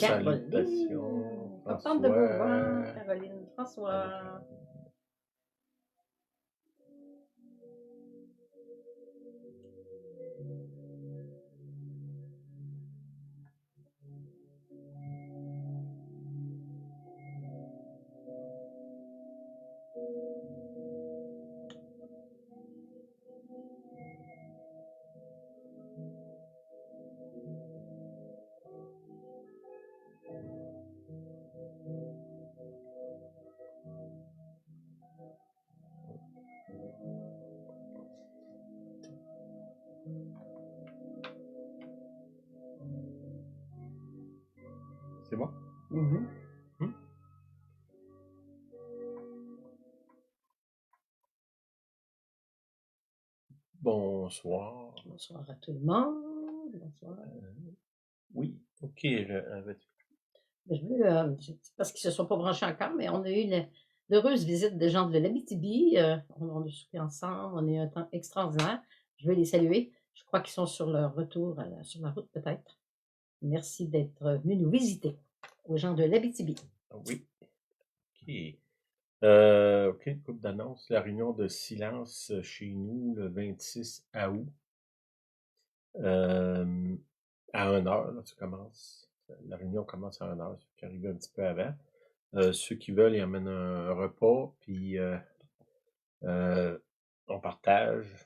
Salutations, Contente de vous voir, François. Caroline. François. C'est bon? Mhm. Bonsoir. Bonsoir à tout le monde. Bonsoir. Oui, ok. Je veux, parce qu'ils ne se sont pas branchés encore, mais on a eu l'heureuse visite des gens de l'Abitibi. On a soupé ensemble, on a eu un temps extraordinaire. Je veux les saluer. Je crois qu'ils sont sur leur retour sur la route peut-être. Merci d'être venus nous visiter, aux gens de l'Abitibi. Oui. Ok. Ok, une couple d'annonces. La réunion de silence chez nous le 26 août. À 1h, là, ça commence. La réunion commence à 1h, ceux qui arrivent un petit peu avant. Ceux qui veulent, ils amènent un repas, puis on partage.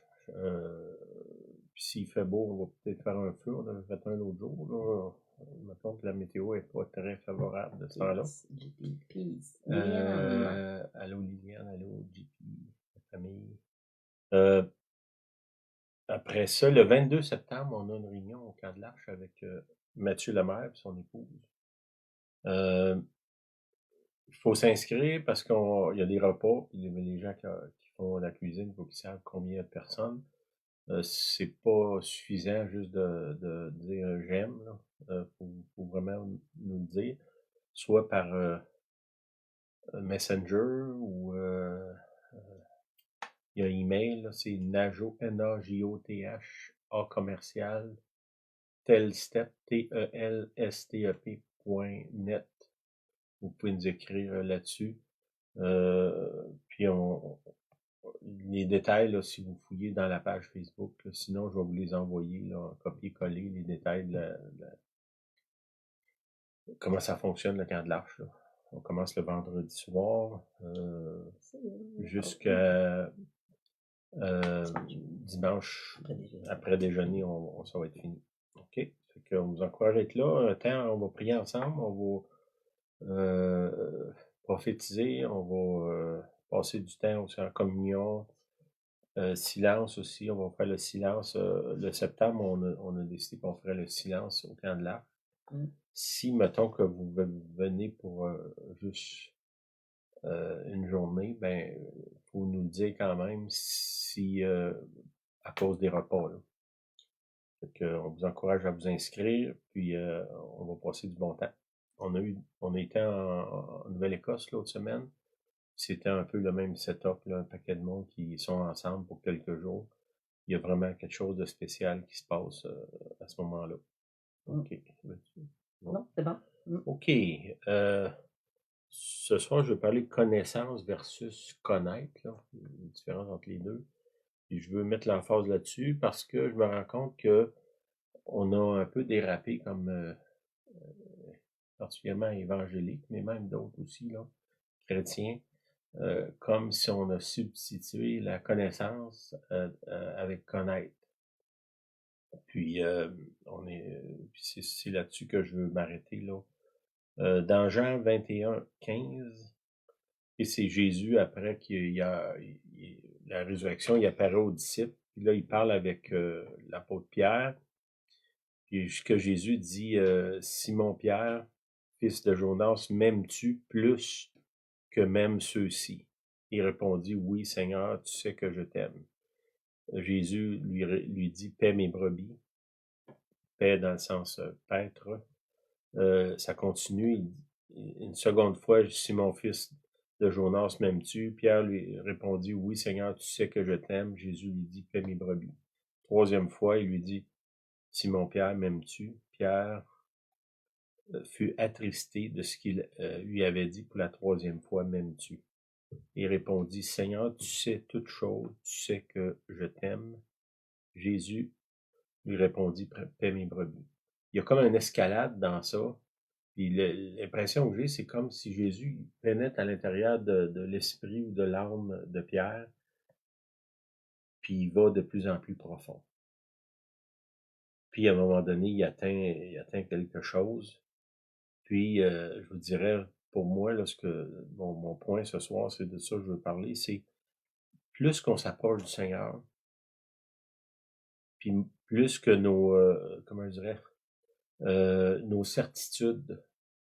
Puis s'il fait beau, on va peut-être faire un feu. On en a fait un l'autre jour. Là. Mettons que la météo n'est pas très favorable de ce temps-là. Peace. Liliane. Allô Liliane, allô JP, la famille. Après ça, le 22 septembre, on a une réunion au Camp de l'Arche avec Mathieu Lemaire et son épouse. Il faut s'inscrire parce qu'il y a des repas, puis les gens qui font la cuisine, il faut qu'ils savent combien il y a de personnes. C'est pas suffisant juste de dire j'aime. Faut vraiment nous le dire, soit par Messenger ou il y a un email, là, c'est najoth a commercial telstep telstep.net. Vous pouvez nous écrire là-dessus. Puis les détails, là, si vous fouillez dans la page Facebook, là, sinon je vais vous les envoyer, là, copier-coller les détails comment ça fonctionne le Camp de l'Arche. Là. On commence le vendredi soir jusqu'à dimanche après déjeuner, ça va être fini. OK? Fait qu'on vous encourage à être là. Un temps, on va prier ensemble, on va prophétiser, on va passer du temps aussi en communion. Silence aussi, on va faire le silence. Le septembre, on a décidé qu'on ferait le silence au Camp de l'Arche. Si, mettons que vous venez pour juste une journée, ben, faut nous le dire quand même si à cause des repas. Là. Fait que, on vous encourage à vous inscrire, puis on va passer du bon temps. On a été en Nouvelle-Écosse l'autre semaine. C'était un peu le même setup, là, un paquet de monde qui sont ensemble pour quelques jours. Il y a vraiment quelque chose de spécial qui se passe à ce moment-là. OK. Bon. Non, c'est bon. OK. Ce soir, je vais parler de connaissance versus connaître, là, une différence entre les deux. Et je veux mettre l'emphase là-dessus parce que je me rends compte que on a un peu dérapé comme particulièrement évangélique, mais même d'autres aussi, là, chrétiens, comme si on a substitué la connaissance avec connaître. Puis c'est là-dessus que je veux m'arrêter là. Dans Jean 21:15, et c'est Jésus après la résurrection, il apparaît aux disciples. Puis là, il parle avec l'apôtre Pierre. Puis ce que Jésus dit, Simon Pierre, fils de Jonas, m'aimes-tu plus que même ceux-ci? Il répondit, oui, Seigneur, tu sais que je t'aime. Jésus lui dit, paie mes brebis. Paix dans le sens paître. Ça continue. Une seconde fois, Simon, fils de Jonas, m'aimes-tu? Pierre lui répondit, oui, Seigneur, tu sais que je t'aime. Jésus lui dit, paie mes brebis. Troisième fois, il lui dit, Simon Pierre, m'aimes-tu? Pierre fut attristé de ce qu'il lui avait dit pour la 3e fois, m'aimes-tu? Il répondit, Seigneur, tu sais toutes choses, tu sais que je t'aime. Jésus lui répondit, paie mes brebis. Il y a comme une escalade dans ça. Puis l'impression que j'ai, c'est comme si Jésus pénètre à l'intérieur de l'esprit ou de l'âme de Pierre, puis il va de plus en plus profond. Puis à un moment donné, il atteint quelque chose. Puis je vous dirais, pour moi, là, mon point ce soir, c'est de ça que je veux parler, c'est plus qu'on s'approche du Seigneur, puis plus que comment je dirais, nos certitudes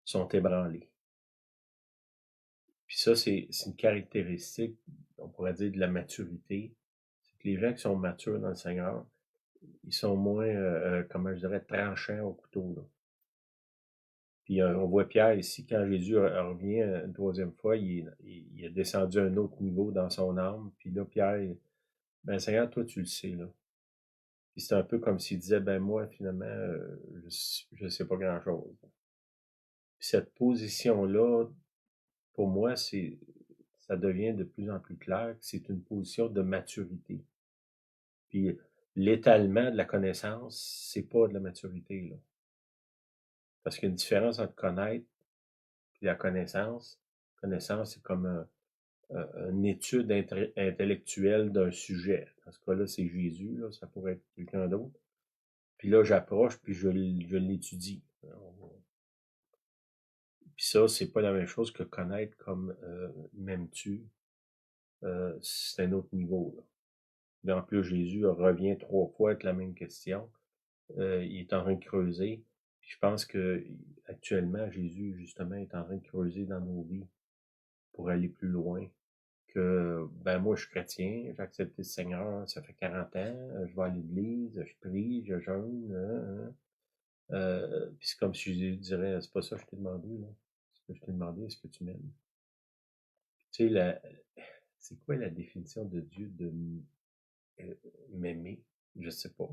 sont ébranlées. Puis ça, c'est une caractéristique, on pourrait dire, de la maturité. C'est que les gens qui sont matures dans le Seigneur, ils sont moins, comment je dirais, tranchants au couteau, là. Puis on voit Pierre ici, quand Jésus revient une 3e fois, il est descendu à un autre niveau dans son âme. Puis là, Pierre, ben Seigneur, toi, tu le sais, là. Puis c'est un peu comme s'il disait, ben moi, finalement, je sais pas grand-chose. Puis cette position-là, pour moi, ça devient de plus en plus clair que c'est une position de maturité. Puis l'étalement de la connaissance, c'est pas de la maturité, là. Parce qu'il y a une différence entre connaître et la connaissance. Connaissance, c'est comme une étude intellectuelle d'un sujet. Dans ce cas-là, c'est Jésus, là, ça pourrait être quelqu'un d'autre. Puis là, j'approche, puis je l'étudie. Puis ça, c'est pas la même chose que connaître comme m'aimes-tu. C'est un autre niveau, là. Mais en plus, Jésus revient 3 fois avec la même question. Il est en train de creuser. Puis je pense que actuellement, Jésus, justement, est en train de creuser dans nos vies pour aller plus loin. Que, ben moi, je suis chrétien, j'ai accepté le Seigneur, ça fait 40 ans, je vais à l'église, je prie, je jeûne, puis c'est comme si je dirais, c'est pas ça que je t'ai demandé, là. Ce que je t'ai demandé, est-ce que tu m'aimes? Tu sais, c'est quoi la définition de Dieu de m'aimer? Je sais pas.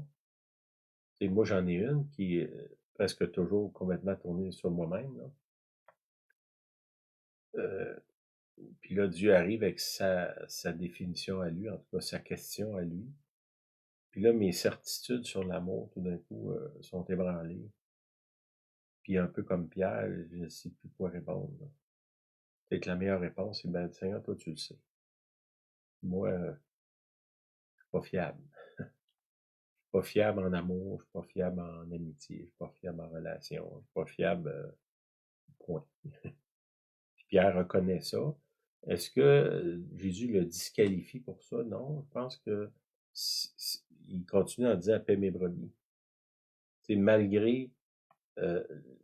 Tu sais, moi, j'en ai une qui est presque toujours complètement tournée sur moi-même, là. Puis là, Dieu arrive avec sa définition à lui, en tout cas sa question à lui. Puis là, mes certitudes sur l'amour, tout d'un coup, sont ébranlées. Puis un peu comme Pierre, je ne sais plus quoi répondre, là. Peut-être que la meilleure réponse, c'est, ben, Seigneur, toi, tu le sais. Moi, je suis pas fiable. Je suis pas fiable en amour, je suis pas fiable en amitié, je suis pas fiable en relation, je suis pas fiable, point. Puis Pierre reconnaît ça. Est-ce que Jésus le disqualifie pour ça? Non, je pense que il continue en disant, paix mes brebis. C'est malgré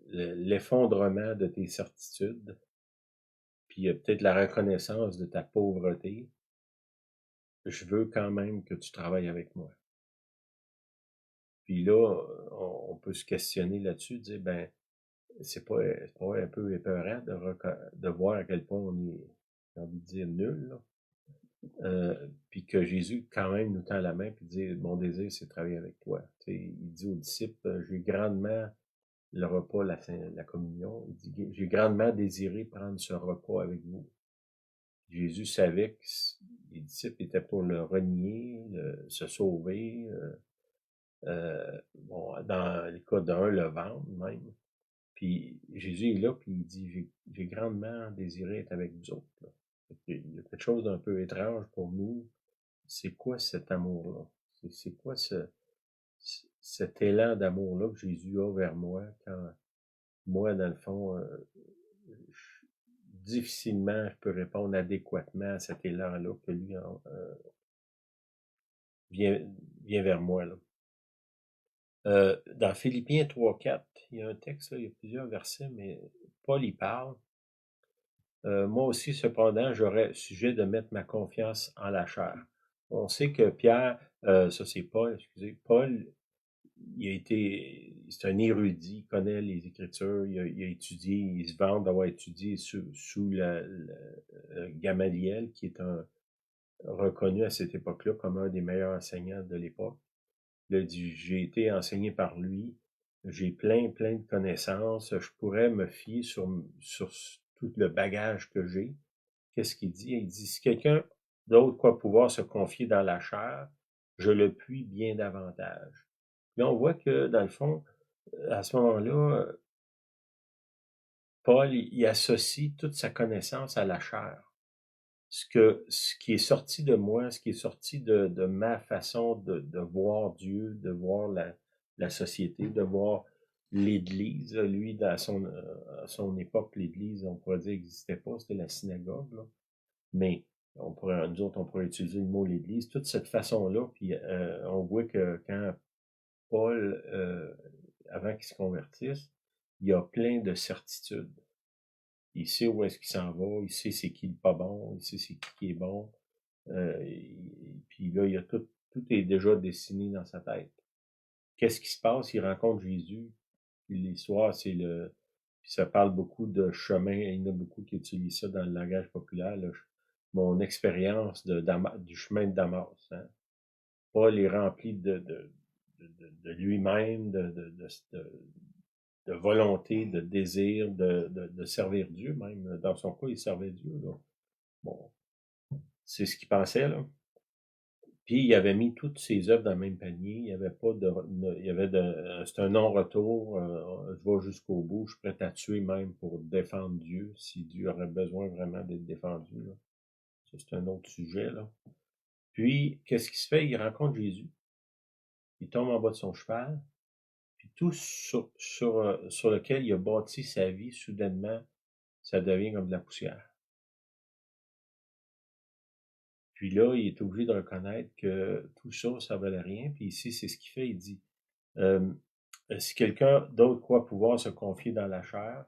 l'effondrement de tes certitudes, puis peut-être la reconnaissance de ta pauvreté, je veux quand même que tu travailles avec moi. Puis là, on peut se questionner là-dessus, dire, ben, c'est pas un peu épeurant de voir à quel point on est, j'ai envie de dire, nul, là. Puis que Jésus, quand même, nous tend la main puis dit, mon désir, c'est de travailler avec toi. Tu sais, il dit aux disciples, j'ai grandement le repas, la communion, il dit, j'ai grandement désiré prendre ce repas avec vous. Jésus savait que les disciples étaient pour le renier, se sauver, bon, dans le cas d'un, le vendre même. Puis Jésus est là, puis il dit, j'ai grandement désiré être avec vous autres, là. Il y a quelque chose d'un peu étrange pour nous. C'est quoi cet amour-là? C'est quoi cet élan d'amour-là que Jésus a vers moi quand moi, dans le fond, difficilement je peux répondre adéquatement à cet élan-là que lui vient, vient vers moi, là. Dans Philippiens 3:4, il y a un texte, là, il y a plusieurs versets, mais Paul y parle. Moi aussi, cependant, j'aurais sujet de mettre ma confiance en la chair. On sait que Pierre, ça c'est Paul, excusez, Paul, c'est un érudit, il connaît les Écritures, il a étudié, il se vante d'avoir étudié sous Gamaliel, qui est reconnu à cette époque-là comme un des meilleurs enseignants de l'époque. Il a dit, j'ai été enseigné par lui, j'ai plein de connaissances, je pourrais me fier sur tout le bagage que j'ai. Qu'est-ce qu'il dit? Il dit, si quelqu'un d'autre croit pouvoir se confier dans la chair, je le puis bien davantage. Là, on voit que, dans le fond, à ce moment-là, Paul, il associe toute sa connaissance à la chair. Ce qui est sorti de moi, ce qui est sorti de ma façon de voir Dieu, de voir la société, de voir l'Église. Lui, à son époque, l'Église, on pourrait dire, n'existait pas, c'était la synagogue, là. Mais nous autres, on pourrait utiliser le mot l'Église. Toute cette façon-là, puis on voit que quand Paul, avant qu'il se convertisse, il y a plein de certitudes. Il sait où est-ce qu'il s'en va, il sait c'est qui le pas bon, il sait c'est qui est bon. Puis là, il y a tout est déjà dessiné dans sa tête. Qu'est-ce qui se passe? Il rencontre Jésus. Puis l'histoire, puis ça parle beaucoup de chemin. Il y en a beaucoup qui utilisent ça dans le langage populaire. Là. Mon expérience du chemin de Damas. Hein. Paul est rempli de lui-même, de volonté, de désir, de servir Dieu même. Dans son cas, il servait Dieu. Là. Bon, c'est ce qu'il pensait, là. Puis il avait mis toutes ses œuvres dans le même panier. Il y avait pas il y avait c'est un non-retour. Je vais jusqu'au bout. Je suis prêt à tuer même pour défendre Dieu, si Dieu aurait besoin vraiment d'être défendu. Là. Ça, c'est un autre sujet, là. Puis, qu'est-ce qui se fait? Il rencontre Jésus. Il tombe en bas de son cheval. Puis tout sur lequel il a bâti sa vie, soudainement, ça devient comme de la poussière. Puis là, il est obligé de reconnaître que tout ça, ça valait rien. Puis ici, c'est ce qu'il fait. Il dit, si quelqu'un d'autre croit pouvoir se confier dans la chair,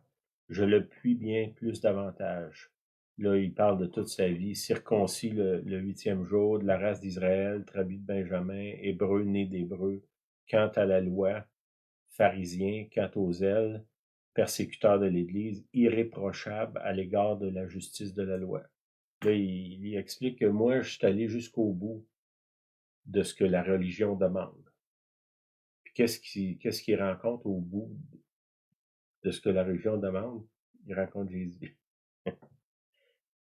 je le puis bien plus davantage. Là, il parle de toute sa vie, circoncis le 8e jour, de la race d'Israël, tribu de Benjamin, hébreu, né d'hébreu, quant à la loi, pharisien, quant aux ailes, persécuteur de l'Église, irréprochable à l'égard de la justice de la loi. Là, il explique que moi, je suis allé jusqu'au bout de ce que la religion demande. Puis qu'est-ce qu'il rencontre au bout de ce que la religion demande? Il rencontre Jésus.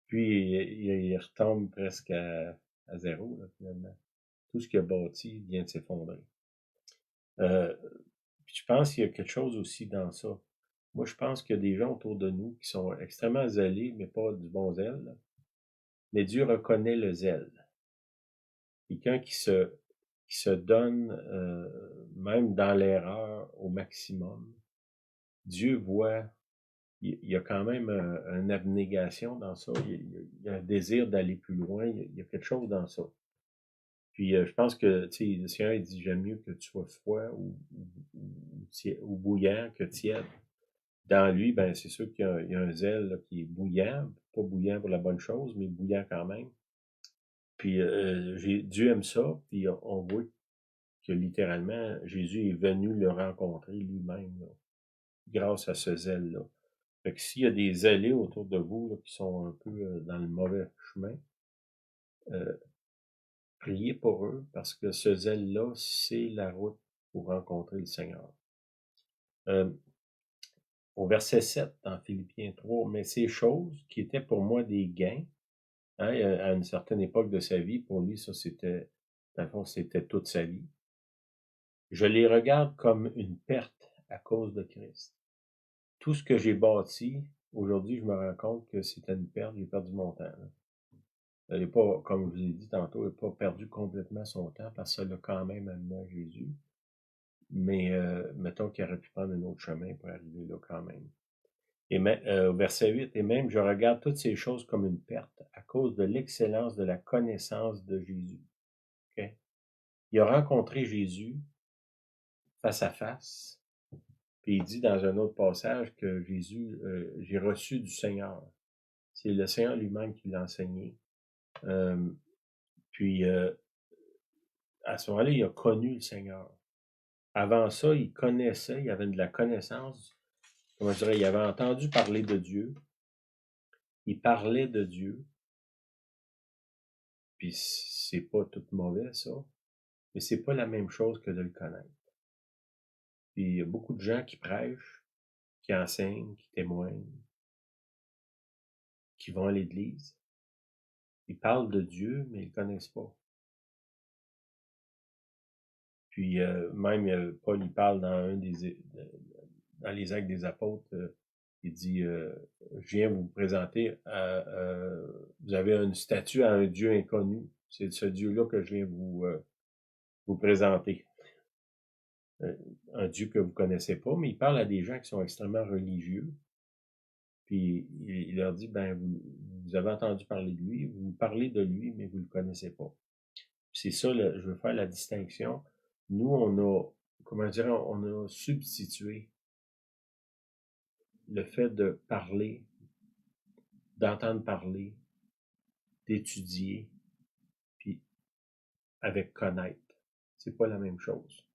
Puis il retombe presque à zéro, là, finalement. Tout ce qu'il a bâti vient de s'effondrer. Puis je pense qu'il y a quelque chose aussi dans ça. Moi, je pense qu'il y a des gens autour de nous qui sont extrêmement zélés, mais pas du bon zèle. Là. Mais Dieu reconnaît le zèle. Quelqu'un qui se donne, même dans l'erreur, au maximum. Dieu voit, il y a quand même une abnégation dans ça. Il y a un désir d'aller plus loin. Il y a quelque chose dans ça. Puis je pense que, tu sais, le Seigneur il dit, j'aime mieux que tu sois froid ou bouillant que tiède. Dans lui, ben c'est sûr qu'il y a un zèle là, qui est bouillant, pas bouillant pour la bonne chose, mais bouillant quand même. Puis Dieu aime ça, puis on voit que littéralement, Jésus est venu le rencontrer lui-même, là, grâce à ce zèle-là. Fait que s'il y a des zélés autour de vous là, qui sont un peu dans le mauvais chemin, priez pour eux, parce que ce zèle-là, c'est la route pour rencontrer le Seigneur. Au verset 7, dans Philippiens 3, « Mais ces choses qui étaient pour moi des gains, hein, à une certaine époque de sa vie, pour lui, ça c'était, dans le fond, c'était toute sa vie. Je les regarde comme une perte à cause de Christ. Tout ce que j'ai bâti, aujourd'hui, je me rends compte que c'était une perte, j'ai perdu mon temps. Là. Il n'est pas, comme je vous ai dit tantôt, il n'a pas perdu complètement son temps parce que ça l'a quand même amené à Jésus. Mais mettons qu'il aurait pu prendre un autre chemin pour arriver là quand même. Et au verset 8, « Et même je regarde toutes ces choses comme une perte à cause de l'excellence de la connaissance de Jésus. Okay? » Il a rencontré Jésus face à face. Puis il dit dans un autre passage que Jésus, j'ai reçu du Seigneur. C'est le Seigneur lui-même qui l'a enseigné. Puis à ce moment-là, il a connu le Seigneur. Avant ça, il connaissait, il avait de la connaissance. Comment je dirais, il avait entendu parler de Dieu. Il parlait de Dieu. Puis c'est pas tout mauvais, ça. Mais c'est pas la même chose que de le connaître. Puis il y a beaucoup de gens qui prêchent, qui enseignent, qui témoignent, qui vont à l'église. Ils parlent de Dieu, mais ils le connaissent pas. Puis même Paul, il parle dans les Actes des Apôtres, il dit je viens vous présenter vous avez une statue à un Dieu inconnu. C'est ce Dieu-là que je viens vous présenter. Un Dieu que vous connaissez pas, mais il parle à des gens qui sont extrêmement religieux. Puis il leur dit ben vous avez entendu parler de lui, vous parlez de lui, mais vous le connaissez pas. C'est ça, je veux faire la distinction. Nous, on a, comment dire, on a substitué le fait de parler, d'entendre parler, d'étudier, puis avec connaître. C'est pas la même chose.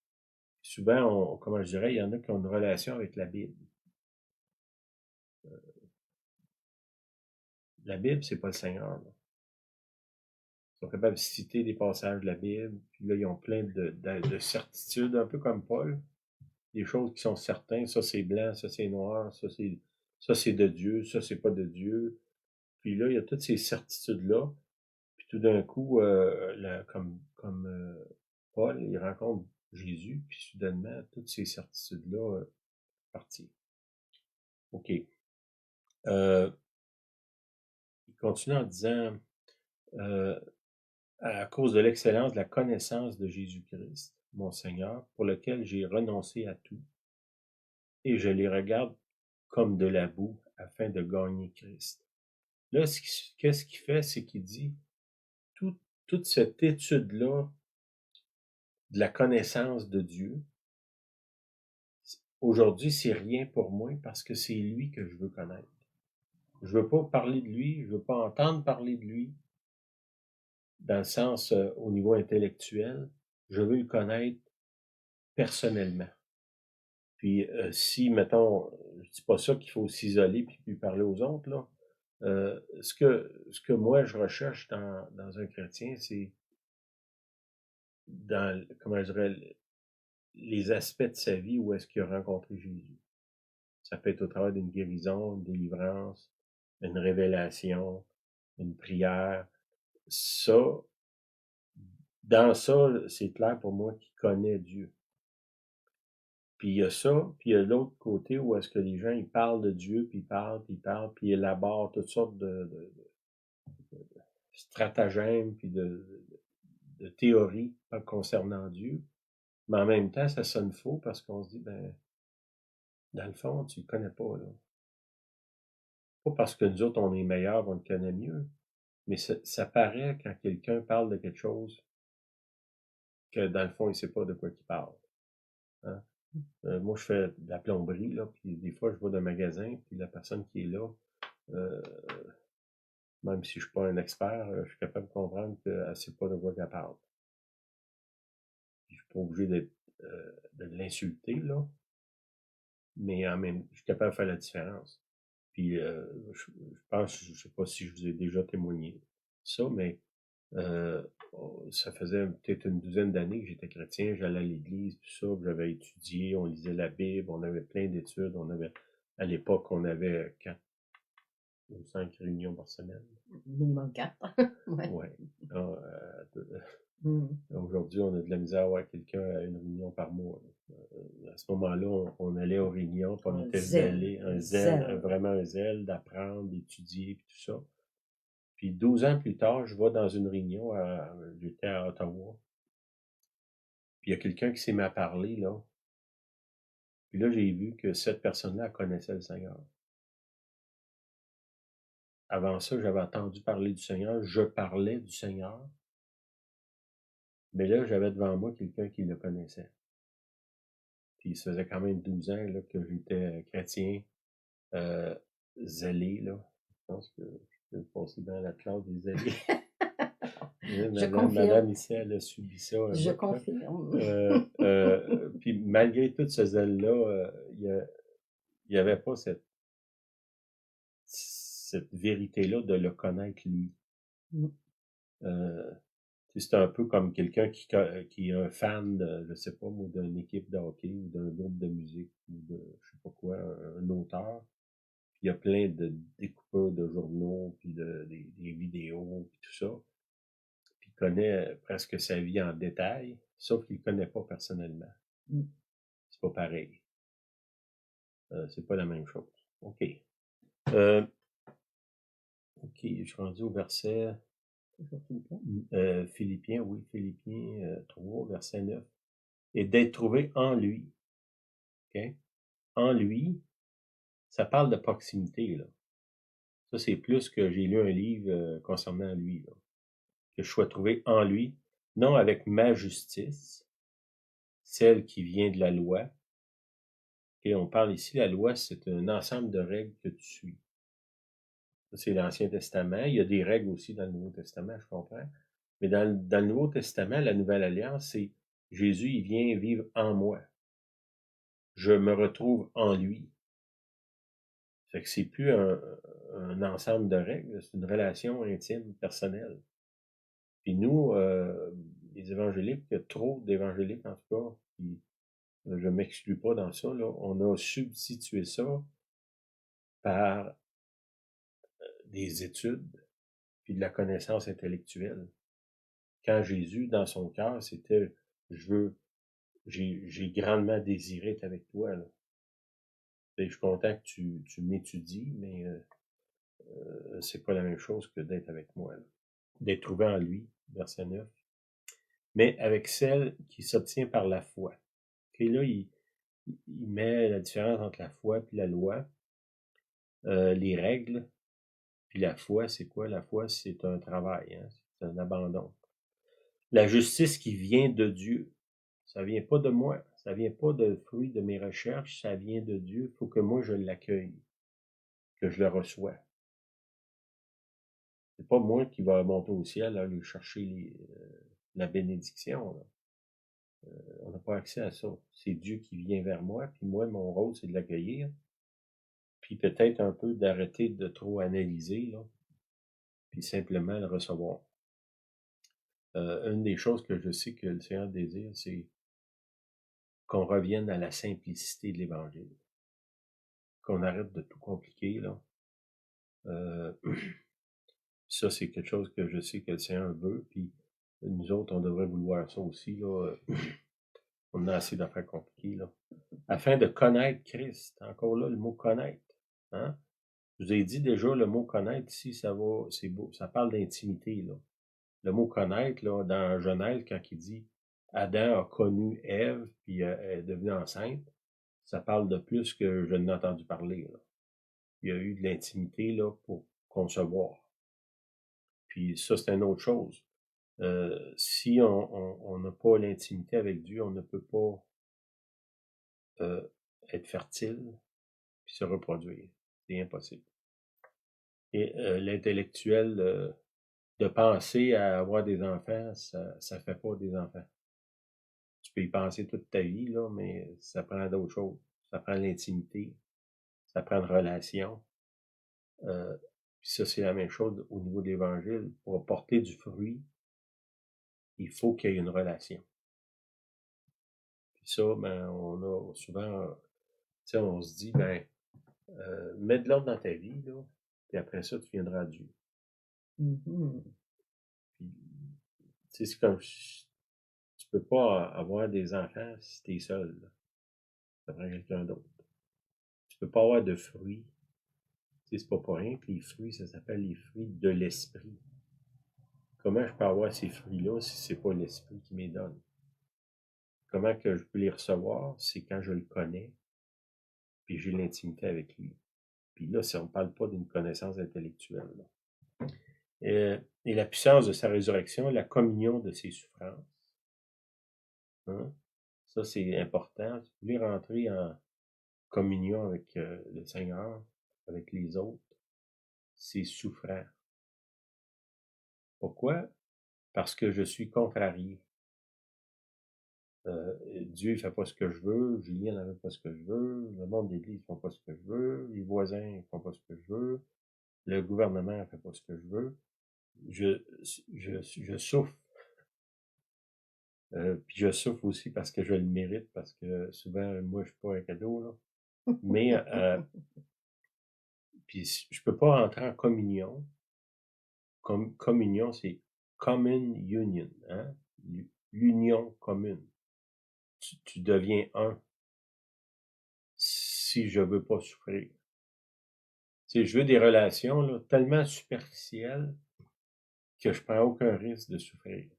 Souvent, comment je dirais, il y en a qui ont une relation avec la Bible. La Bible, c'est pas le Seigneur. Là. Ils sont capables de citer des passages de la Bible, puis là, ils ont plein de certitudes, un peu comme Paul. Des choses qui sont certaines, ça c'est blanc, ça c'est noir, ça c'est de Dieu, ça c'est pas de Dieu. Puis là, il y a toutes ces certitudes-là. Puis tout d'un coup, comme Paul, il rencontre Jésus, puis soudainement, toutes ces certitudes-là partent. OK. Il continue en disant à cause de l'excellence de la connaissance de Jésus-Christ, mon Seigneur, pour lequel j'ai renoncé à tout, et je les regarde comme de la boue afin de gagner Christ. Là, qu'est-ce qu'il fait, c'est qu'il dit toute cette étude-là de la connaissance de Dieu, aujourd'hui, c'est rien pour moi parce que c'est lui que je veux connaître. Je veux pas parler de lui, je veux pas entendre parler de lui dans le sens au niveau intellectuel. Je veux le connaître personnellement. Puis si, mettons, je dis pas ça qu'il faut s'isoler puis parler aux autres, là. Ce que moi je recherche dans un chrétien, c'est dans, comment je dirais, les aspects de sa vie où est-ce qu'il a rencontré Jésus. Ça peut être au travers d'une guérison, une délivrance, une révélation, une prière. Ça, dans ça, c'est clair pour moi qu'il connaît Dieu. Puis il y a ça, puis il y a l'autre côté où est-ce que les gens, ils parlent de Dieu, puis ils parlent, puis ils élaborent toutes sortes de stratagèmes, puis de théories concernant Dieu. Mais en même temps, ça sonne faux parce qu'on se dit, ben, dans le fond, tu le connais pas, là. Pas parce que nous autres, on est meilleurs, on le connaît mieux, mais ça paraît quand quelqu'un parle de quelque chose que, dans le fond, il sait pas de quoi il parle. Hein? Moi, je fais de la plomberie, là, puis des fois, je vais d'un magasin, puis la personne qui est là, euh, même si je suis pas un expert, je suis capable de comprendre qu'elle sait pas de quoi elle parle. Puis, je suis pas obligé de l'insulter, là, mais je suis capable de faire la différence. Puis, je pense, je sais pas si je vous ai déjà témoigné ça, mais ça faisait peut-être une douzaine d'années que j'étais chrétien, j'allais à l'église, tout ça, j'avais étudié, on lisait la Bible, on avait plein d'études, à l'époque, on avait 4 ou 5 réunions par semaine. Minimum 4. Ouais. Ouais. Aujourd'hui, on a de la misère à avoir quelqu'un à une réunion par mois. À ce moment-là, on allait aux réunions, puis on était zélés, vraiment un zèle d'apprendre, d'étudier, puis tout ça. Puis 12 ans plus tard, je vais dans une réunion, j'étais à Ottawa. Puis il y a quelqu'un qui s'est mis à parler, là. Puis là, j'ai vu que cette personne-là connaissait le Seigneur. Avant ça, j'avais entendu parler du Seigneur, je parlais du Seigneur. Mais là, j'avais devant moi quelqu'un qui le connaissait. Puis ça faisait quand même 12 ans là, que j'étais chrétien, zélé, là. Je pense que je peux passer dans la classe des zélés. Je confirme. Madame ici, elle a subi ça. Je confirme. Puis malgré tout ce zèle-là, il n'y avait pas cette vérité-là de le connaître lui. Tu sais, c'est un peu comme quelqu'un qui est un fan de, je sais pas moi, d'une équipe de hockey ou d'un groupe de musique ou de, je sais pas quoi, un auteur. Puis il y a plein de découpeurs de journaux, puis des vidéos, puis tout ça. Puis il connaît presque sa vie en détail, sauf qu'il ne connaît pas personnellement. Mm. C'est pas pareil. C'est pas la même chose. OK. Euh, OK, je suis rendu au verset Toujours Philippiens. Philippiens, oui, Philippiens 3, verset 9. Et d'être trouvé en lui. OK? En lui, ça parle de proximité, là. Ça, c'est plus que j'ai lu un livre concernant lui, là. Que je sois trouvé en lui, non avec ma justice, celle qui vient de la loi. Et on parle ici, la loi, c'est un ensemble de règles que tu suis. Ça, c'est l'Ancien Testament. Il y a des règles aussi dans le Nouveau Testament, je comprends. Mais dans le Nouveau Testament, la Nouvelle Alliance, c'est Jésus, il vient vivre en moi. Je me retrouve en lui. Fait que c'est plus un ensemble de règles, c'est une relation intime, personnelle. Puis nous, les évangéliques, il y a trop d'évangéliques en tout cas, puis je m'exclus pas dans ça, là, on a substitué ça par des études puis de la connaissance intellectuelle. Quand Jésus, dans son cœur, c'était je veux, j'ai grandement désiré être avec toi. Là. Et je suis content que tu m'étudies, mais c'est pas la même chose que d'être avec moi. Là. D'être trouvé en lui, verset 9. Mais avec celle qui s'obtient par la foi. Et là, il met la différence entre la foi et la loi, les règles, puis la foi, c'est quoi? La foi, c'est un travail, hein? C'est un abandon. La justice qui vient de Dieu, ça vient pas de moi, ça vient pas de fruit de mes recherches, ça vient de Dieu. Il faut que moi je l'accueille, que je le reçois. C'est pas moi qui va monter au ciel aller chercher la bénédiction. Là. On n'a pas accès à ça. C'est Dieu qui vient vers moi, puis moi, mon rôle, c'est de l'accueillir. Puis peut-être un peu d'arrêter de trop analyser, là, puis simplement le recevoir. Une des choses que je sais que le Seigneur désire, c'est qu'on revienne à la simplicité de l'Évangile. Qu'on arrête de tout compliquer, là. Ça, c'est quelque chose que je sais que le Seigneur veut, puis nous autres, on devrait vouloir ça aussi, là. On a assez d'affaires compliquées, là. Afin de connaître Christ. Encore là, le mot connaître. Hein? Je vous ai dit déjà, le mot connaître, ici, ça va, c'est beau. Ça parle d'intimité, là. Le mot connaître, là, dans Genèse, quand il dit Adam a connu Ève, puis elle est devenue enceinte, ça parle de plus que je n'ai entendu parler, là. Il y a eu de l'intimité, là, pour concevoir. Puis ça, c'est une autre chose. Si on n'a pas l'intimité avec Dieu, on ne peut pas être fertile puis se reproduire. C'est impossible. Et l'intellectuel, de penser à avoir des enfants, ça fait pas des enfants. Tu peux y penser toute ta vie, là, mais ça prend d'autres choses. Ça prend l'intimité, ça prend une relation. Puis ça, c'est la même chose au niveau de l'Évangile. Pour porter du fruit, il faut qu'il y ait une relation. Puis ça, ben, on a souvent, tu sais, on se dit, ben, mets de l'ordre dans ta vie, là, puis après ça, tu viendras à Dieu. Mhm. Puis, tu sais, c'est comme, tu peux pas avoir des enfants si t'es seul, là. Ça prend quelqu'un d'autre. Tu peux pas avoir de fruits. Tu sais, c'est pas pour rien que les fruits, ça s'appelle les fruits de l'esprit. Comment je peux avoir ces fruits-là si c'est pas l'esprit qui me les donne? Comment que je peux les recevoir? C'est quand je le connais, puis j'ai l'intimité avec lui. Puis là, on ne parle pas d'une connaissance intellectuelle. Là. Et la puissance de sa résurrection, la communion de ses souffrances. Hein? Ça, c'est important. Si vous voulez rentrer en communion avec le Seigneur, avec les autres, c'est souffrant. Pourquoi? Parce que je suis contrarié. Dieu ne fait pas ce que je veux, Julien n'en fait pas ce que je veux, le monde d'église ne font pas ce que je veux, les voisins ne font pas ce que je veux, le gouvernement ne fait pas ce que je veux. Je souffre Puis je souffre aussi parce que je le mérite, parce que souvent, moi, je suis pas un cadeau, là. Mais, puis je peux pas entrer en communion. Communion, c'est common union, hein? L'union commune. Tu deviens un si je veux pas souffrir. Tu sais, je veux des relations là, tellement superficielles que je prends aucun risque de souffrir.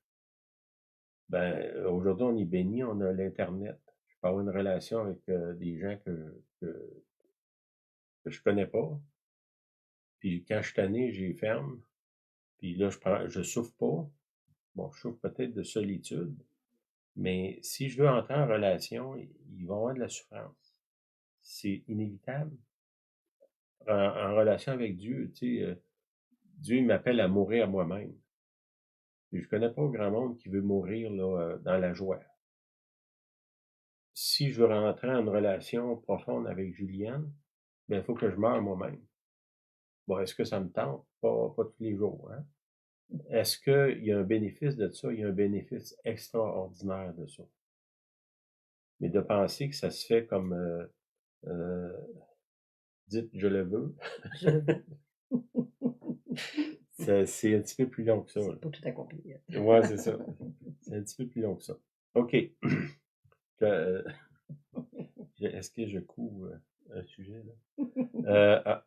Ben, aujourd'hui, on est béni, on a l'Internet. Je peux avoir une relation avec des gens que je connais pas. Puis quand je suis tanné, j'y ferme. Puis là, je souffre pas. Bon, je souffre peut-être de solitude. Mais si je veux entrer en relation, il va y avoir de la souffrance. C'est inévitable. En relation avec Dieu, tu sais, Dieu il m'appelle à mourir à moi-même. Puis je connais pas grand monde qui veut mourir là, dans la joie. Si je veux rentrer en une relation profonde avec Juliane, ben, il faut que je meure moi-même. Bon, est-ce que ça me tente? Pas tous les jours, hein? Est-ce qu'il y a un bénéfice de ça? Il y a un bénéfice extraordinaire de ça. Mais de penser que ça se fait comme euh, dites je le veux, Je le veux. c'est un petit peu plus long que ça. C'est pas tout accompli. Ouais, c'est ça. C'est un petit peu plus long que ça. OK. Euh, Est-ce que je couvre un sujet là?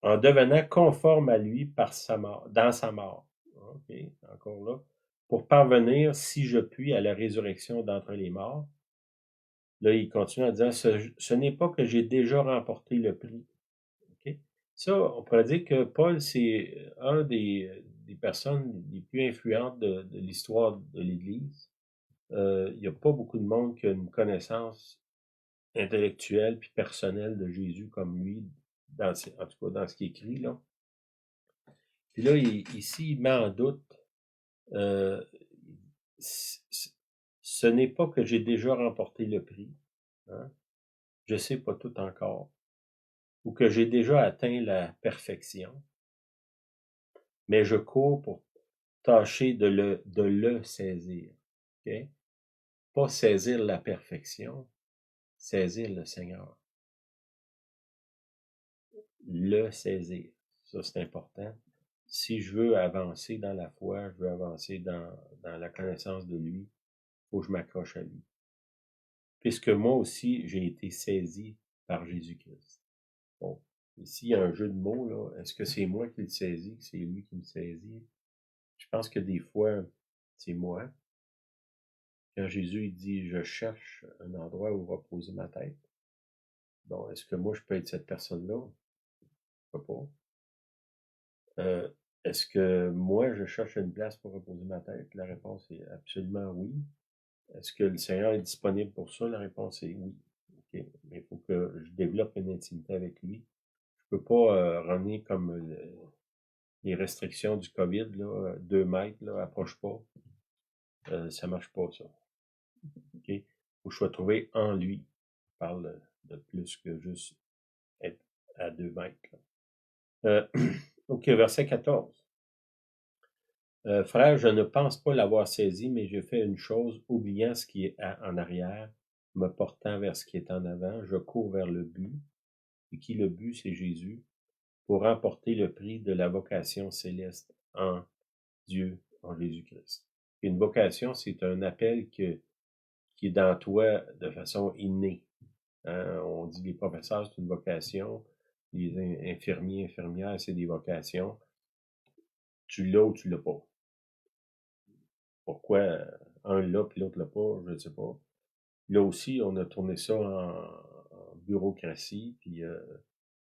En devenant conforme à lui par sa mort, dans sa mort. OK, encore là. Pour parvenir, si je puis, à la résurrection d'entre les morts. Là, il continue en disant, ce n'est pas que j'ai déjà remporté le prix. OK? Ça, on pourrait dire que Paul, c'est un des personnes les plus influentes de l'histoire de l'Église. Il n'y a pas beaucoup de monde qui a une connaissance intellectuelle puis personnelle de Jésus comme lui, en tout cas dans ce qu'il écrit, là. Puis là, ici, il met en doute, euh, ce n'est pas que j'ai déjà remporté le prix, hein, je sais pas tout encore, ou que j'ai déjà atteint la perfection, mais je cours pour tâcher de le saisir. OK? Pas saisir la perfection, saisir le Seigneur. Le saisir. Ça, c'est important. Si je veux avancer dans la foi, je veux avancer dans la connaissance de lui, il faut que je m'accroche à lui. Puisque moi aussi, j'ai été saisi par Jésus-Christ. Bon, ici, il y a un jeu de mots, là. Est-ce que c'est moi qui le saisis, que c'est lui qui me saisit? Je pense que des fois, c'est moi. Quand Jésus il dit, je cherche un endroit où reposer ma tête. Bon, est-ce que moi, je peux être cette personne-là? Je peux pas. Est-ce que moi, je cherche une place pour reposer ma tête? La réponse est absolument oui. Est-ce que le Seigneur est disponible pour ça? La réponse est oui. OK. Mais il faut que je développe une intimité avec lui. Je peux pas renier comme les restrictions du COVID, là, 2 mètres, là, approche pas. Ça marche pas, ça. OK? Faut que je sois trouvé en lui. Je parle de plus que juste être à 2 mètres. Là. OK, verset 14. Frère, je ne pense pas l'avoir saisi, mais j'ai fait une chose, oubliant ce qui est en arrière, me portant vers ce qui est en avant, je cours vers le but. Et qui le but, c'est Jésus, pour remporter le prix de la vocation céleste en Dieu, en Jésus-Christ. Une vocation, c'est un appel qui est dans toi de façon innée. Hein? On dit les professeurs, c'est une vocation. Les infirmiers, infirmières, c'est des vocations. Tu l'as ou tu l'as pas. Pourquoi un l'a puis l'autre l'a pas, je ne sais pas. Là aussi, on a tourné ça en bureaucratie, puis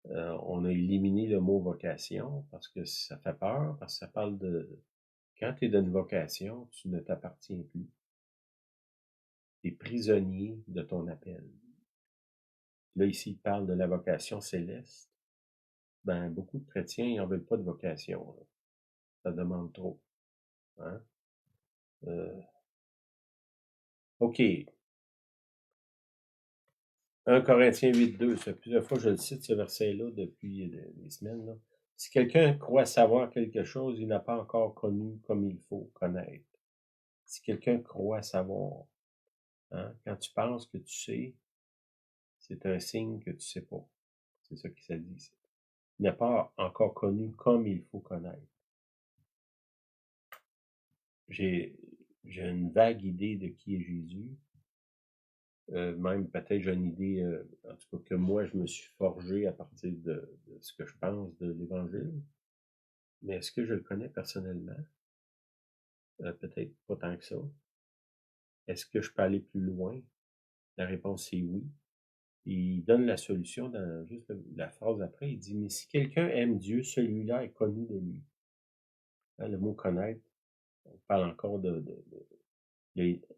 on a éliminé le mot vocation parce que ça fait peur, parce que ça parle de quand tu es dans une vocation, tu ne t'appartiens plus. Tu es prisonnier de ton appel. Là, ici, il parle de la vocation céleste. Ben, beaucoup de chrétiens, ils n'en veulent pas de vocation. Là. Ça demande trop. Hein? OK. 1 Corinthiens 8.2, ça fait plusieurs fois que je le cite, ce verset-là, depuis des semaines. Là. Si quelqu'un croit savoir quelque chose, il n'a pas encore connu comme il faut connaître. Si quelqu'un croit savoir, hein, quand tu penses que tu sais, c'est un signe que tu sais pas. C'est ça qui se dit ici. Il n'a pas encore connu comme il faut connaître. J'ai une vague idée de qui est Jésus. Même peut-être j'ai une idée, en tout cas que moi je me suis forgé à partir de ce que je pense de l'Évangile. Mais est-ce que je le connais personnellement? Peut-être pas tant que ça. Est-ce que je peux aller plus loin? La réponse est oui. Il donne la solution dans juste la phrase après. Il dit, mais si quelqu'un aime Dieu, celui-là est connu de lui. Hein, le mot connaître, on parle encore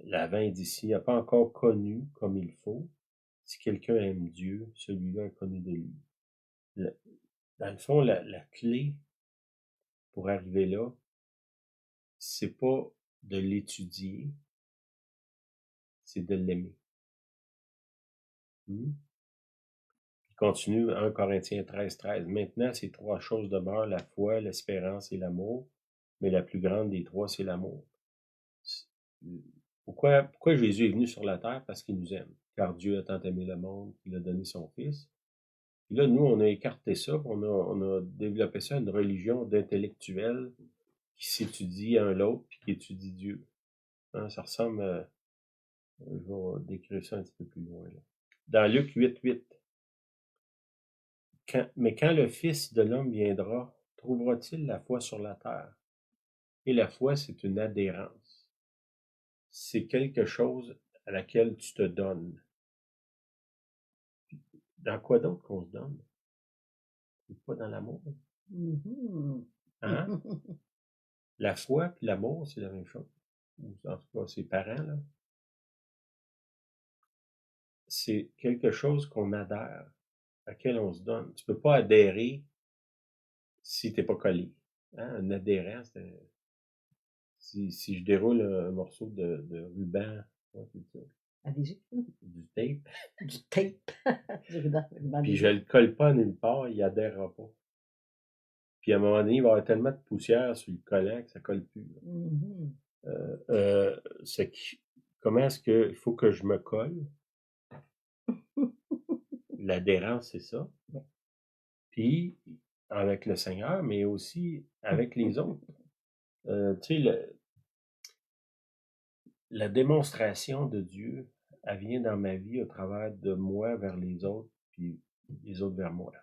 l'avant est d'ici, il n'a pas encore connu comme il faut. Si quelqu'un aime Dieu, celui-là est connu de lui. Dans le fond, la clé pour arriver là, c'est pas de l'étudier, c'est de l'aimer. Il continue 1 Corinthiens 13. Maintenant, ces trois choses demeurent, la foi, l'espérance et l'amour, mais la plus grande des trois, c'est l'amour. Pourquoi Jésus est venu sur la terre? Parce qu'il nous aime. Car Dieu a tant aimé le monde qu'il a donné son Fils. Puis là, nous, on a écarté ça, on a développé ça, une religion d'intellectuels qui s'étudie un l'autre puis qui étudie Dieu. Hein, ça ressemble, je vais décrire ça un petit peu plus loin. Là. Dans Luc 8, mais quand le Fils de l'homme viendra, trouvera-t-il la foi sur la terre? Et la foi, c'est une adhérence. C'est quelque chose à laquelle tu te donnes. Dans quoi d'autre qu'on se donne? C'est pas dans l'amour. Hein? La foi et l'amour, c'est la même chose. En tout cas, c'est parents, là. C'est quelque chose qu'on adhère, à laquelle on se donne. Tu peux pas adhérer si t'es pas collé. Hein? Un adhérent, si je déroule un morceau de ruban, c'est ça? Allez-y. Du tape, Du tape. Du ruban puis des je le colle pas nulle part, il adhérera pas. Puis à un moment donné, il va y avoir tellement de poussière sur le collant que ça colle plus. Comment est-ce qu'il faut que je me colle? L'adhérence, c'est ça. Puis, avec le Seigneur, mais aussi avec les autres. Tu sais, la démonstration de Dieu, elle vient dans ma vie au travers de moi vers les autres, puis les autres vers moi.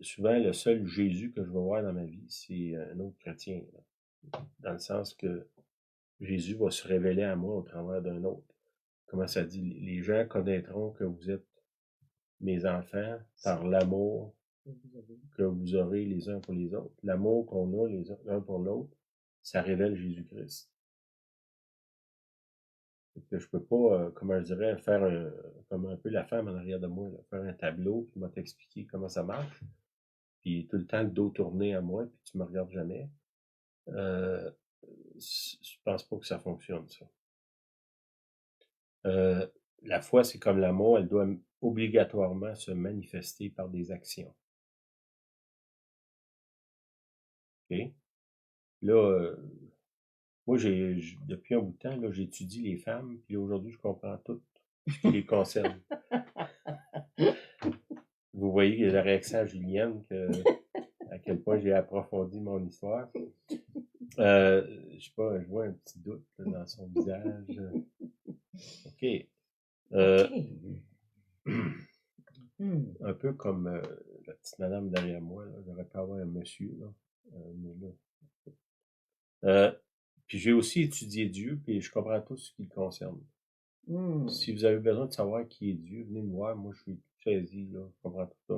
Souvent, le seul Jésus que je vais voir dans ma vie, c'est un autre chrétien. Là. Dans le sens que Jésus va se révéler à moi au travers d'un autre. Comment ça dit? Les gens connaîtront que vous êtes mes enfants par l'amour que vous aurez les uns pour les autres. L'amour qu'on a les uns pour l'autre, ça révèle Jésus-Christ. Que je peux pas, comment je dirais, faire comme un peu la femme en arrière de moi, là, faire un tableau, puis m'a t'expliquer comment ça marche, puis tout le temps le dos tourné à moi, puis tu me regardes jamais. Je pense pas que ça fonctionne, ça. La foi, c'est comme l'amour, elle doit obligatoirement se manifester par des actions. OK? Là, moi, depuis un bout de temps, là, j'étudie les femmes, puis aujourd'hui, je comprends tout ce qui les concerne. Vous voyez la réaction à Julienne, à quel point j'ai approfondi mon histoire. Je sais pas, je vois un petit doute là, dans son visage. OK. Un peu comme la petite madame derrière moi, j'aurais pu avoir un monsieur, là. Mais là. Puis j'ai aussi étudié Dieu, puis je comprends tout ce qui le concerne. Si vous avez besoin de savoir qui est Dieu, venez me voir, moi je suis tout saisi, là, je comprends tout ça.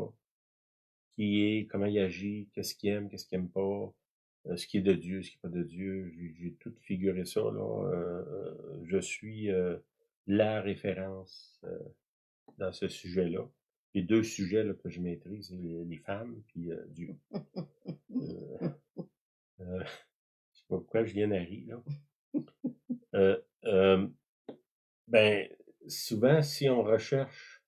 Qui est, comment il agit, qu'est-ce qu'il aime, qu'est-ce qu'il aime pas, ce qui est de Dieu, ce qui n'est pas de Dieu, j'ai tout figuré ça, là. Je suis la référence dans ce sujet-là. Les deux sujets là, que je maîtrise, les femmes puis Dieu. Je sais pas pourquoi Julien rit, là. Ben, souvent, si on recherche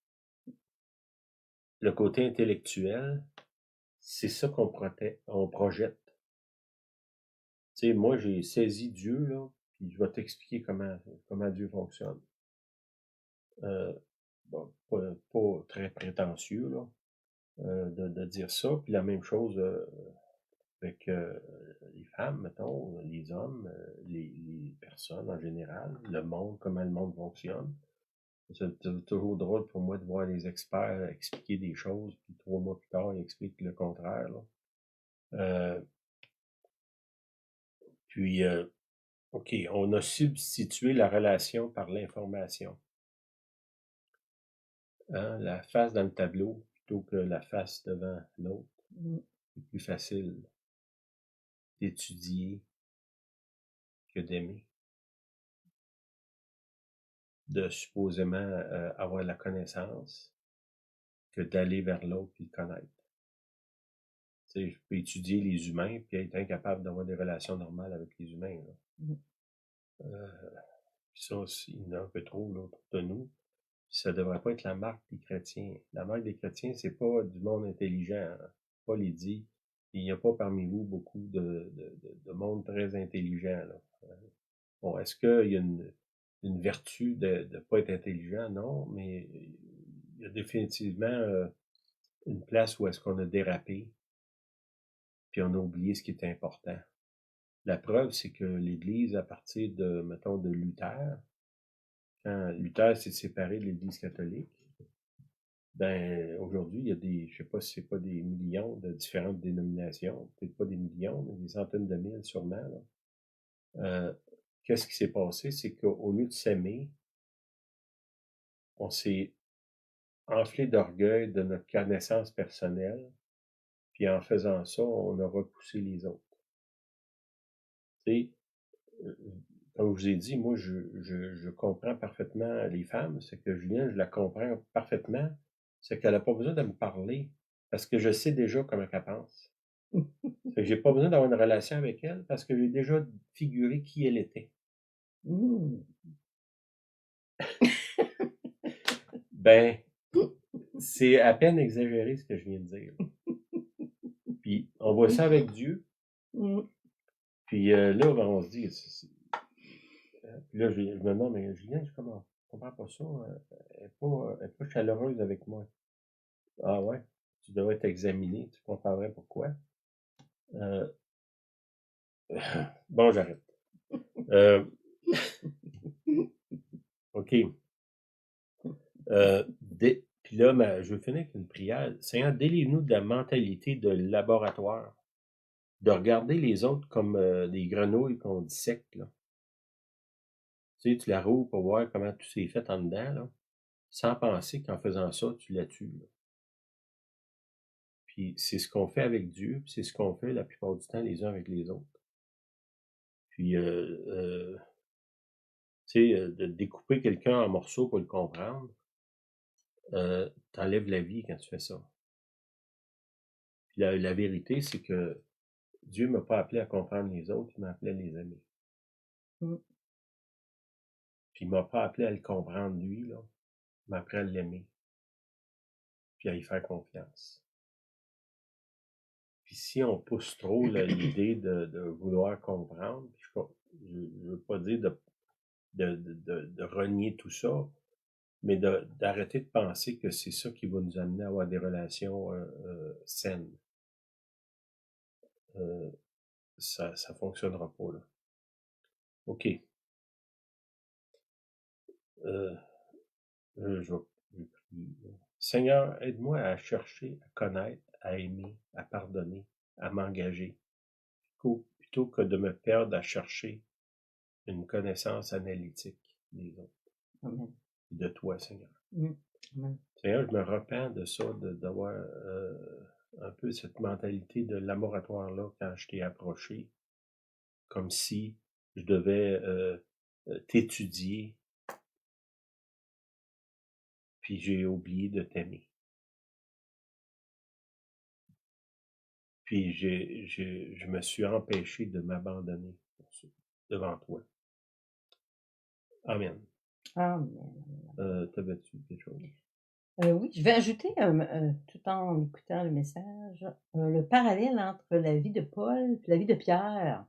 le côté intellectuel, c'est ça qu'on projette. Tu sais, moi, j'ai saisi Dieu, là, puis je vais t'expliquer comment Dieu fonctionne. Bon, pas très prétentieux, là, de dire ça. Puis la même chose avec les femmes, mettons, les hommes, les personnes en général, le monde, comment le monde fonctionne. C'est toujours drôle pour moi de voir les experts expliquer des choses, puis 3 mois plus tard, ils expliquent le contraire, là. Euh, puis, OK, on a substitué la relation par l'information. Hein, la face dans le tableau plutôt que la face devant l'autre. Mmh. C'est plus facile d'étudier que d'aimer, de supposément avoir la connaissance que d'aller vers l'autre et le connaître. Tu sais, je peux étudier les humains puis être incapable d'avoir des relations normales avec les humains, là. Mmh. Euh, ça, il y en a un peu trop là, autour de nous. Ça devrait pas être la marque des chrétiens. La marque des chrétiens, c'est pas du monde intelligent, hein. Paul il dit, il n'y a pas parmi vous beaucoup de monde très intelligent, là. Bon, est-ce qu'il y a une vertu de ne pas être intelligent? Non, mais il y a définitivement une place où est-ce qu'on a dérapé, puis on a oublié ce qui était important. La preuve, c'est que l'Église, à partir de, mettons, de Luther, quand Luther s'est séparé de l'Église catholique, ben, aujourd'hui, il y a je sais pas si c'est pas des millions de différentes dénominations, peut-être pas des millions, mais des centaines de mille sûrement, là. Qu'est-ce qui s'est passé? C'est qu'au lieu de s'aimer, on s'est enflé d'orgueil de notre connaissance personnelle, puis en faisant ça, on a repoussé les autres. Tu sais, euh, comme je vous ai dit, moi, je comprends parfaitement les femmes. C'est que Julien, je la comprends parfaitement. C'est qu'elle n'a pas besoin de me parler parce que je sais déjà comment elle pense. Fait que j'ai pas besoin d'avoir une relation avec elle parce que j'ai déjà figuré qui elle était. Mmh. Ben, c'est à peine exagéré ce que je viens de dire. Puis on voit ça avec Dieu. Mmh. Puis là, ben, on se dit, puis là, je me demande, mais Julien, je comprends pas ça. Elle est pas chaleureuse avec moi. Ah ouais, tu devrais t'examiner, tu comprendrais pourquoi. Euh, bon, j'arrête. Euh, OK. Puis là, je vais finir avec une prière. Seigneur, délivre-nous de la mentalité de laboratoire, de regarder les autres comme des grenouilles qu'on dissecte, là. Tu sais, tu la roules pour voir comment tout s'est fait en dedans, là, sans penser qu'en faisant ça, tu la tues, là. Puis c'est ce qu'on fait avec Dieu, puis c'est ce qu'on fait la plupart du temps les uns avec les autres. Puis, tu sais, de découper quelqu'un en morceaux pour le comprendre, t'enlèves la vie quand tu fais ça. Puis la vérité, c'est que Dieu m'a pas appelé à comprendre les autres, il m'a appelé à les aimer. Mmh. Puis il m'a pas appelé à le comprendre lui, là. Il m'a appris à l'aimer, puis à y faire confiance. Puis si on pousse trop l'idée de vouloir comprendre, puis je veux pas dire de renier tout ça, mais d'arrêter de penser que c'est ça qui va nous amener à avoir des relations saines. Ça fonctionnera pas, là. OK. Euh, je vais prier. Seigneur, aide-moi à chercher, à connaître, à aimer, à pardonner, à m'engager, plutôt que de me perdre à chercher une connaissance analytique des autres Amen. et de toi, Seigneur. Mmh. Amen. Seigneur, je me repens de ça, d'avoir un peu cette mentalité de laboratoire-là quand je t'ai approché, comme si je devais t'étudier, puis j'ai oublié de t'aimer. Puis je me suis empêché de m'abandonner devant toi. Amen. Amen. T'avais-tu quelque chose? Oui, je vais ajouter, tout en écoutant le message, le parallèle entre la vie de Paul et la vie de Pierre.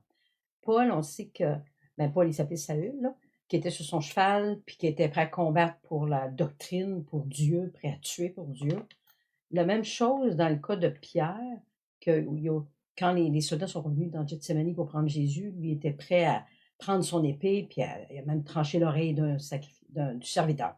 Paul, on sait que, ben Paul, il s'appelait Saül, là, qui était sur son cheval, puis qui était prêt à combattre pour la doctrine, pour Dieu, prêt à tuer pour Dieu. La même chose dans le cas de Pierre, que, quand les soldats sont revenus dans Gethsémani pour prendre Jésus, lui était prêt à prendre son épée, puis il a même tranché l'oreille du serviteur.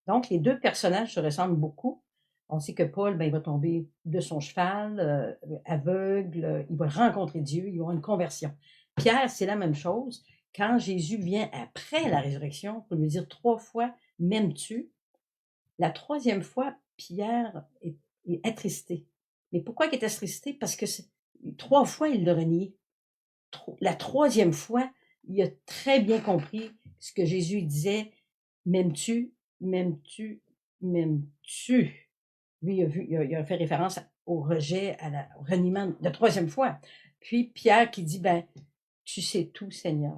Donc, les deux personnages se ressemblent beaucoup. On sait que Paul, ben, il va tomber de son cheval, aveugle, il va rencontrer Dieu, il va avoir une conversion. Pierre, c'est la même chose. Quand Jésus vient après la résurrection, pour lui dire 3 fois, m'aimes-tu? La 3e fois, Pierre est attristé. Mais pourquoi il est attristé? Parce que 3 fois, il l'a renié. La 3e fois, il a très bien compris ce que Jésus disait, m'aimes-tu, m'aimes-tu, m'aimes-tu? Lui, il a fait référence au rejet, au reniement la 3e fois. Puis Pierre qui dit, ben, tu sais tout, Seigneur.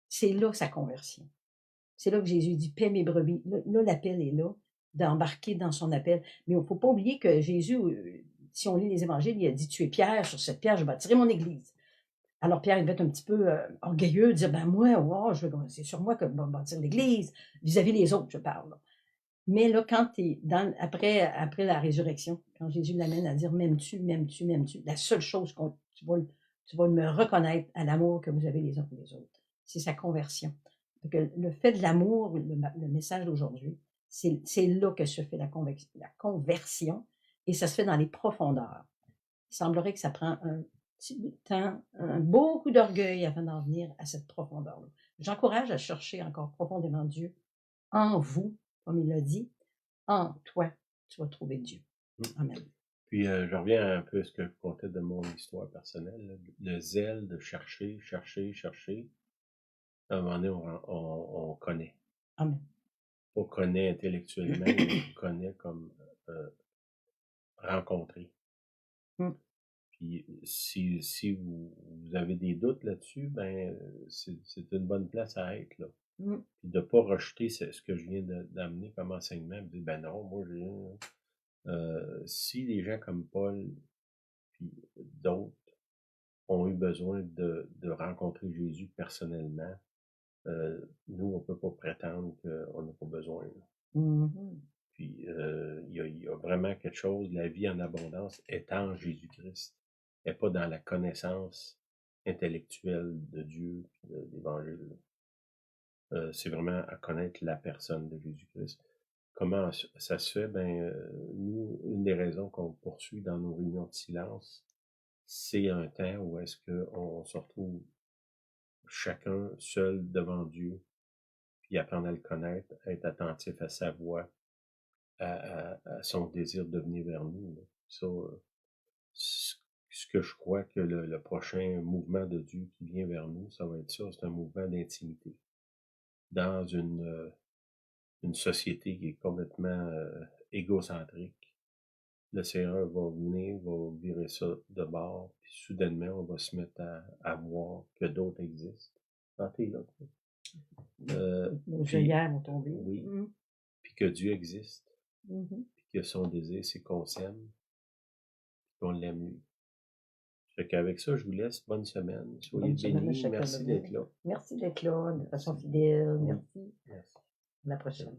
C'est là sa conversion. C'est là que Jésus dit, paie mes brebis. Là, l'appel est là, d'embarquer dans son appel. Mais il ne faut pas oublier que Jésus, si on lit les évangiles, il a dit, tu es Pierre, sur cette pierre, je bâtirai mon église. Alors Pierre, il va être un petit peu orgueilleux, dire, ben moi, wow, c'est sur moi que je vais bâtir l'église, vis-à-vis les autres, je parle. Là. Mais là, quand tu es après la résurrection, quand Jésus l'amène à dire, m'aimes-tu, m'aimes-tu, m'aimes-tu, la seule chose tu vas me reconnaître à l'amour que vous avez les uns pour les autres, c'est sa conversion. Que le fait de l'amour, le message d'aujourd'hui, c'est là que se fait la conversion, et ça se fait dans les profondeurs. Il semblerait que ça prend un petit bout de temps, beaucoup d'orgueil avant d'en venir à cette profondeur-là. J'encourage à chercher encore profondément Dieu en vous, comme il l'a dit, en toi, tu vas trouver Dieu. Amen. Puis je reviens un peu à ce que je comptais de mon histoire personnelle, là. Le zèle de chercher. À un moment donné, on connaît. Amen. On connaît intellectuellement, on connaît comme rencontrer. Puis si vous avez des doutes là-dessus, ben c'est une bonne place à être là. Puis de pas rejeter ce que je viens d'amener comme enseignement, de dire ben non, moi si les gens comme Paul puis d'autres ont eu besoin de rencontrer Jésus personnellement, nous on peut pas prétendre qu'on n'a pas besoin. Puis il y a vraiment quelque chose, la vie en abondance est en Jésus-Christ, et pas dans la connaissance intellectuelle de Dieu, de l'Évangile. C'est vraiment à connaître la personne de Jésus-Christ. Comment ça se fait? Ben, nous, une des raisons qu'on poursuit dans nos réunions de silence, c'est un temps où est-ce qu'on se retrouve chacun seul devant Dieu, puis apprendre à le connaître, à être attentif à sa voix, à son désir de venir vers nous. Là. Ça, ce que je crois que le prochain mouvement de Dieu qui vient vers nous, ça va être ça, c'est un mouvement d'intimité. Dans une société qui est complètement égocentrique, le Seigneur va venir, va virer ça de bord, puis soudainement, on va se mettre à voir que d'autres existent. Ah, t'es là, toi. Nos œillères vont tomber. Oui. Puis que Dieu existe. Puis que son désir, c'est qu'on s'aime, qu'on l'aime lui. Fait qu'avec ça, je vous laisse. Bonne semaine. Soyez bénis. Merci d'être là. Merci d'être là de façon fidèle. Merci. Merci. À la prochaine.